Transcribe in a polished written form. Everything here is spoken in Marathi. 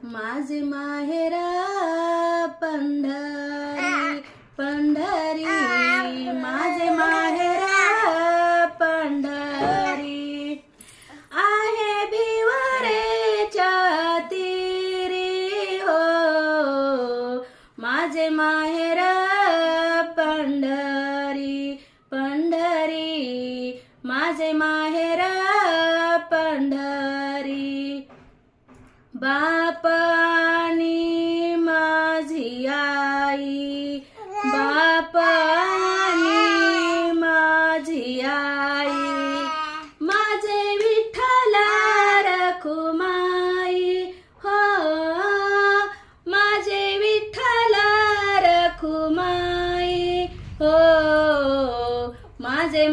माझे माहेरा पंढरी पंढरी, माझे माहेरा पंढरी, आहे भिवरेच्या तीरी हो, माझे माहेरा पंढरी पंढरी, माझे माहेरा पंढरी, बाप आणि माझी आई, बाप आणि माझी आई, माझे विठ्ठला रखुमाई हो, माझे विठ्ठला रखुमाई हो, माझे